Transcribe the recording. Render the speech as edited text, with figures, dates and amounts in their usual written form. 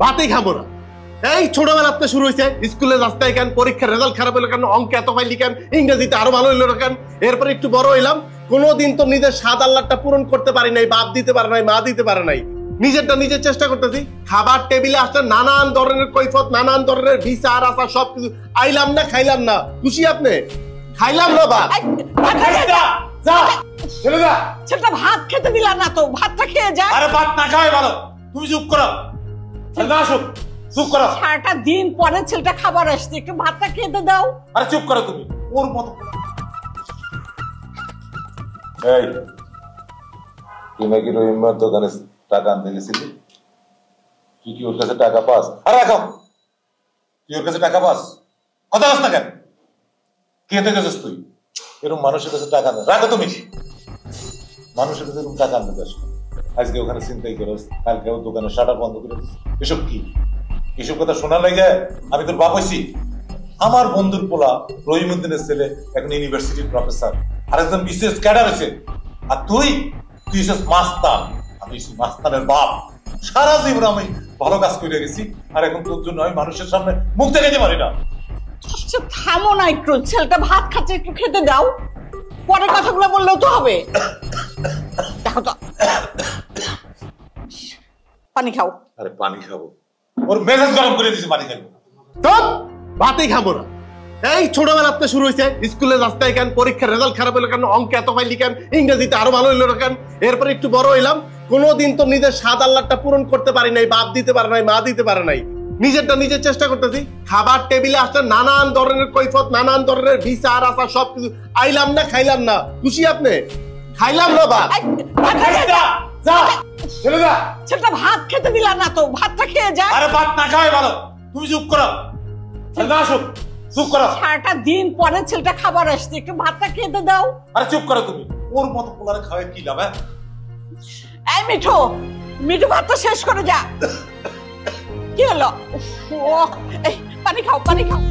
ভাতই খাবো না। এই ছোটবেলাতে শুরু হয়েছে স্কুলে রাস্তায় কেন, পরীক্ষার রেজাল্ট খারাপ হইলো কেন, অঙ্কে এত ফাইলি কেন, ইংরেজিতে আরো ভালো হইলো কেন। এরপরে একটু বড় হইলাম, কোনোদিন তো নিজের স্বাদ আল্লাহটা পূরণ করতে পারি নাই, বাপ দিতে পারে নাই, মা দিতে পারে নাই। নিজেরটা নিজের চেষ্টা করতেছি। খাবার টেবিলে আসলে নানান ধরনের কৈফত, নানান ধরনের বিচার আচার সবকিছু। আইলাম না, খাইলাম না, খুশি আপনি? খাইলাম না বা সেটা ভাত খেতে দিলা না তো, ভাতটা খেয়ে যা। আরে ভাত না খাওয়াই ভালো, তুমি চুপ করো না, চুপ করো। সারাটা দিন পরে ছেলেটা খাবার আসছে, একটু ভাতটা খেতে দাও। আরে চুপ করো তুমি, ওর মতো। এই তুই নাকি রহিমার দোকানে টাকা আনতে গেছিলি? তুই কি ওর কাছে টাকা পাস? আরে রাখো, তুই ওর কাছে টাকা পাস? কথা বলছ না কেন? খেতে গেছিস তুই? এরকম মানুষের কাছে টাকা নেই, রাখো তুমি। মানুষের কাছে এরকম টাকা আনতে যাস, আজকে ওখানে চিন্তাই করস, কালকে ওর দোকানে শাটার বন্ধ করে দিস। এসব কি? এসব কথা শোনা লাগে? আমি তোর বাপ হইছি? আমার বন্ধুর পোলা রহিমউদ্দিনের ছেলে এখন ইউনিভার্সিটির প্রফেসর, আর একজন বিশেষ ক্যাডার হয়েছে। আর তুই হচ্ছিস মাস্তান। আমি মাস্তানের বাপ। সারা জীবন আমি ভালো কাজ করে গেছি, আর এখন তোর জন্য আমি মানুষের সামনে মুখ দেখাইতে পারি না। থামো না একটু, ছেলেটা ভাত খাচ্ছে, একটু খেতে দাও, পরে কথাগুলো বললেও তো হবে। দেখো তো, পানি খাও। আরে পানি খাবো? ওর মেজাজ গরম করে দিয়েছে, পানি খাবো। ভাতই খাবো না। এই ছোটবেলাতে শুরু হয়েছে স্কুলে রাস্তায় কেন, পরীক্ষার রেজাল্ট খারাপ হইলো কেন, অঙ্কে এত ফাইলি কেন, ইংরেজিতে আরো ভালো হইলো কেন। এরপরে একটু বড় হইলাম, কোনোদিন তো নিজের স্বাদ আল্লাহটা পূরণ করতে পারি নাই, বাপ দিতে পারে নাই, মা দিতে পারে নাই। নিজেরটা নিজের চেষ্টা করতেছি। খাবার টেবিলে আসলে নানান ধরনের কৈফত, নানান ধরনের বিচার আচার সবকিছু। আইলাম না, খাইলাম না, খুশি আপনি? খাইলাম না বা সেটা ভাত খেতে দিলা না তো, ভাতটা খেয়ে যা। আরে ভাত না খাওয়াই ভালো, তুমি চুপ করো না, চুপ করো। সারাটা দিন পরে ছেলেটা খাবার আসছে, একটু ভাতটা খেতে দাও। আরে চুপ করো তুমি, ওর মতো পোলারে খাওয়াই কি লাভ? এই মিঠু, মিঠু ভাতটা শেষ করে যা। কি হলো? এই পানি খাও, পানি খাও।